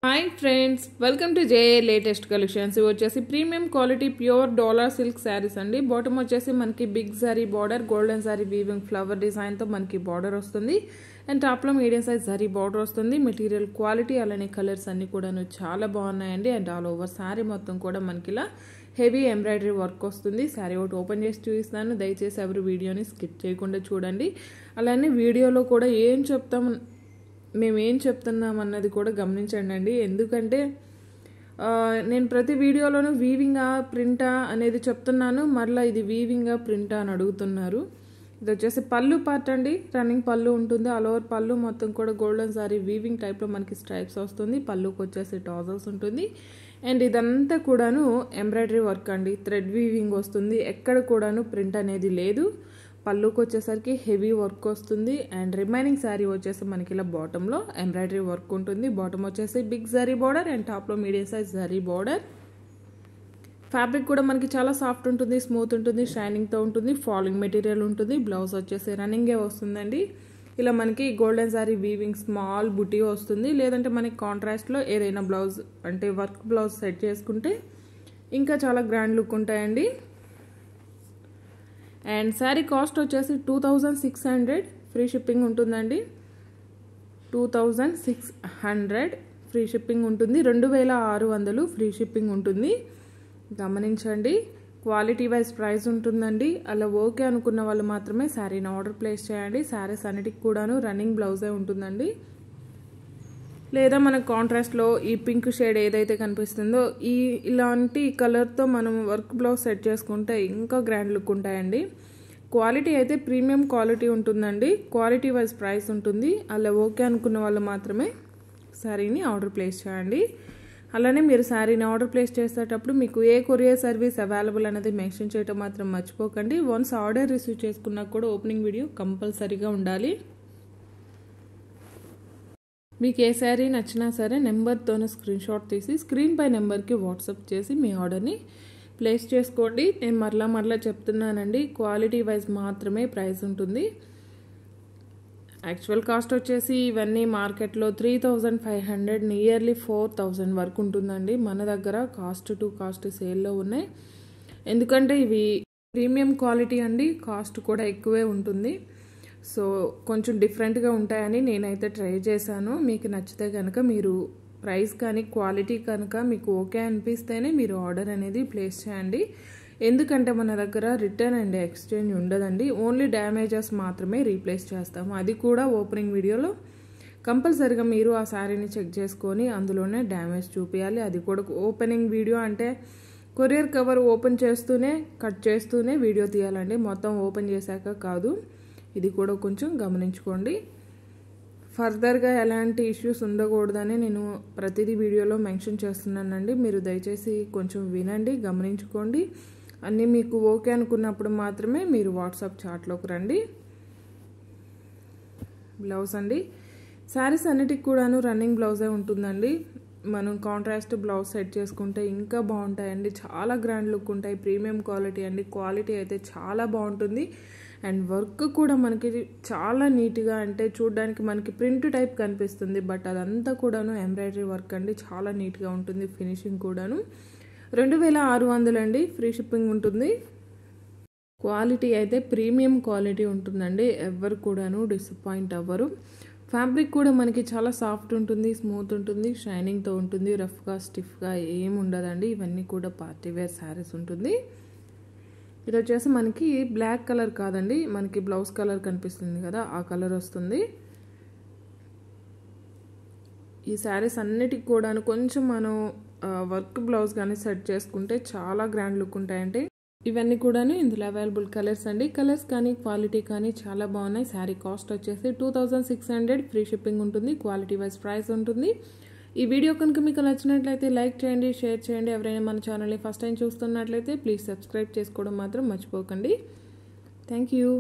Hi friends, welcome to JA latest collections. ఇవి వచ్చేసి premium quality pure Dola silk sarees అండి. Bottom వచ్చేసి మనకి big zari border, golden zari weaving flower design తో మనకి బార్డర్ వస్తుంది. అండ్ టాప్ లో మీడియం సైజ్ జరీ బార్డర్ వస్తుంది. మెటీరియల్ క్వాలిటీ అలానే కలర్స్ అన్ని కూడాను చాలా బాగున్నాయండి. అండ్ ఆల్ ఓవర్ శారీ మొత్తం కూడా మనకి ఇలా హెవీ ఎంబ్రాయిడరీ వర్క్ వస్తుంది. శారీ ఒకటి ఓపెన్ చేసి చూపిస్తాను. దయచేసి ఎవరు వీడియోని స్కిప్ చేయకుండా చూడండి. అలానే వీడియోలో కూడా మేమేం చెప్తున్నాం అన్నది కూడా గమనించండి. ఎందుకంటే నేను ప్రతి వీడియోలోనూ వీవింగా ప్రింటా అనేది చెప్తున్నాను. మరలా ఇది వీవింగా ప్రింటా అని అడుగుతున్నారు. ఇది వచ్చేసి పళ్ళు పార్ట్ అండి. రన్నింగ్ పళ్ళు ఉంటుంది. ఆల్ ఓవర్ పళ్ళు మొత్తం కూడా గోల్డెన్ సారీ వీవింగ్ టైప్లో మనకి స్ట్రైప్స్ వస్తుంది. పళ్ళుకి వచ్చేసి టాజల్స్ ఉంటుంది. అండ్ ఇదంతా కూడాను ఎంబ్రాయిడరీ వర్క్ అండి. థ్రెడ్ వీవింగ్ వస్తుంది. ఎక్కడ కూడాను ప్రింట్ అనేది లేదు. పళ్ళుకి వచ్చేసరికి హెవీ వర్క్ వస్తుంది. అండ్ రిమైనింగ్ శారీ వచ్చేసి మనకి ఇలా బాటంలో ఎంబ్రాయిడరీ వర్క్ ఉంటుంది. బాటమ్ వచ్చేసి బిగ్ జరీ బార్డర్ అండ్ టాప్లో medium size zari border. Fabric కూడా మనకి చాలా సాఫ్ట్ ఉంటుంది, స్మూత్ ఉంటుంది, షైనింగ్తో ఉంటుంది, ఫాలింగ్ మెటీరియల్ ఉంటుంది. బ్లౌజ్ వచ్చేసి రన్నింగే వస్తుందండి. ఇలా మనకి గోల్డెన్ సారీ వీవింగ్ స్మాల్ బుటీ వస్తుంది. లేదంటే మనకి కాంట్రాస్ట్లో ఏదైనా బ్లౌజ్ అంటే వర్క్ బ్లౌజ్ సెట్ చేసుకుంటే ఇంకా చాలా గ్రాండ్ లుక్ ఉంటాయండి. అండ్ శారీ కాస్ట్ వచ్చేసి 2600 ఫ్రీ షిప్పింగ్ ఉంటుందండి. 2600 ఫ్రీ షిప్పింగ్ ఉంటుంది. 2600 ఫ్రీ షిప్పింగ్ ఉంటుంది. గమనించండి. క్వాలిటీ వైజ్ ప్రైస్ ఉంటుందండి. అలా ఓకే అనుకున్న వాళ్ళు మాత్రమే శారీని ఆర్డర్ ప్లేస్ చేయండి. శారీస్ అన్నిటికి కూడాను రన్నింగ్ బ్లౌజే ఉంటుందండి. లేదా మన కాంట్రాస్ట్లో ఈ పింక్ షేడ్ ఏదైతే కనిపిస్తుందో ఇలాంటి కలర్తో మనం వర్క్ బ్లౌజ్ సెట్ చేసుకుంటే ఇంకా గ్రాండ్ లుక్ ఉంటాయండి. క్వాలిటీ అయితే ప్రీమియం క్వాలిటీ ఉంటుందండి. క్వాలిటీ వైజ్ ప్రైస్ ఉంటుంది. అలా ఓకే అనుకున్న వాళ్ళు మాత్రమే శారీని ఆర్డర్ ప్లేస్ చేయండి. అలానే మీరు శారీని ఆర్డర్ ప్లేస్ చేసేటప్పుడు మీకు ఏ కొరియర్ సర్వీస్ అవైలబుల్ అనేది మెన్షన్ చేయడం మాత్రం మర్చిపోకండి. వన్స్ ఆర్డర్ రిసీవ్ చేసుకున్నా కూడా ఓపెనింగ్ వీడియో కంపల్సరీగా ఉండాలి. మీకు ఏ శారీ నచ్చినా సరే నెంబర్తోనే స్క్రీన్ షాట్ తీసి స్క్రీన్ పై నెంబర్కి వాట్సాప్ చేసి మీ ఆర్డర్ని ప్లేస్ చేసుకోండి. నేను మరలా చెప్తున్నానండి. క్వాలిటీ వైజ్ మాత్రమే ప్రైస్ ఉంటుంది. యాక్చువల్ కాస్ట్ వచ్చేసి ఇవన్నీ మార్కెట్లో 3500 నియర్లీ 4000 వరకు ఉంటుందండి. మన దగ్గర కాస్ట్ టు కాస్ట్ సేల్లో ఉన్నాయి. ఎందుకంటే ఇవి ప్రీమియం క్వాలిటీ అండి. కాస్ట్ కూడా ఎక్కువే ఉంటుంది. సో కొంచెం డిఫరెంట్గా ఉంటాయని నేనైతే ట్రై చేశాను. మీకు నచ్చితే కనుక మీరు ప్రైస్ కానీ క్వాలిటీ కనుక మీకు ఓకే అనిపిస్తేనే మీరు ఆర్డర్ అనేది ప్లేస్ చేయండి. ఎందుకంటే మన దగ్గర రిటర్న్ అండ్ ఎక్స్చేంజ్ ఉండదండి. ఓన్లీ డ్యామేజెస్ మాత్రమే రీప్లేస్ చేస్తాము. అది కూడా ఓపెనింగ్ వీడియోలో కంపల్సరీగా మీరు ఆ శారీని చెక్ చేసుకొని అందులోనే డ్యామేజ్ చూపించాలి. అది కూడా ఓపెనింగ్ వీడియో అంటే కొరియర్ కవర్ ఓపెన్ చేస్తూనే కట్ చేస్తూనే వీడియో తీయాలండి. మొత్తం ఓపెన్ చేశాక కాదు. ఇది కూడా కొంచెం గమనించుకోండి. ఫర్దర్గా ఎలాంటి ఇష్యూస్ ఉండకూడదని నేను ప్రతిదీ వీడియోలో మెన్షన్ చేస్తున్నానండి. మీరు దయచేసి కొంచెం వినండి, గమనించుకోండి. అన్నీ మీకు ఓకే అనుకున్నప్పుడు మాత్రమే మీరు వాట్సాప్ చాట్లోకి రండి. బ్లౌజ్ అండి. శారీస్ అన్నిటికి కూడాను రన్నింగ్ బ్లౌజే ఉంటుందండి. మనం కాంట్రాస్ట్ బ్లౌజ్ సెట్ చేసుకుంటే ఇంకా బాగుంటాయండి. చాలా గ్రాండ్ లుక్ ఉంటాయి. ప్రీమియం క్వాలిటీ అండి. క్వాలిటీ అయితే చాలా బాగుంటుంది. అండ్ వర్క్ కూడా మనకి చాలా నీట్గా అంటే చూడడానికి మనకి ప్రింట్ టైప్ కనిపిస్తుంది. బట్ అదంతా కూడాను ఎంబ్రాయిడరీ వర్క్ అండి. చాలా నీట్గా ఉంటుంది. ఫినిషింగ్ కూడాను 2600 అండి. ఫ్రీ షిప్పింగ్ ఉంటుంది. క్వాలిటీ అయితే ప్రీమియం క్వాలిటీ ఉంటుందండి. ఎవరు కూడాను డిసప్పాయింట్ అవ్వరు. ఫ్యాబ్రిక్ కూడా మనకి చాలా సాఫ్ట్ ఉంటుంది, స్మూత్ ఉంటుంది, షైనింగ్తో ఉంటుంది. రఫ్గా స్టిఫ్గా ఏమి ఉండదండి. ఇవన్నీ కూడా పార్టీ వేర్ శారీస్ ఉంటుంది. ఇది వచ్చేసి మనకి బ్లాక్ కలర్ కాదండి. మనకి బ్లౌజ్ కలర్ కనిపిస్తుంది కదా, ఆ కలర్ వస్తుంది. ఈ శారీస్ అన్నిటికి కూడా కొంచెం మనం వర్క్ బ్లౌజ్ కానీ సెట్ చేసుకుంటే చాలా గ్రాండ్ లుక్ ఉంటాయండి. ఇవన్నీ కూడా ఇందులో అవైలబుల్ కలర్స్ అండి. కలర్స్ కానీ క్వాలిటీ కానీ చాలా బాగున్నాయి. శారీ కాస్ట్ వచ్చేసి 2600 ఫ్రీ షిప్పింగ్ ఉంటుంది. క్వాలిటీ వైజ్ ప్రైస్ ఉంటుంది. ఈ వీడియో కనుక మీకు నచ్చినట్లయితే లైక్ చేయండి, షేర్ చేయండి. ఎవరైనా మన ఛానల్ని ఫస్ట్ టైం చూస్తున్నట్లయితే ప్లీజ్ సబ్స్క్రైబ్ చేసుకోవడం మాత్రం మర్చిపోకండి. Thank you.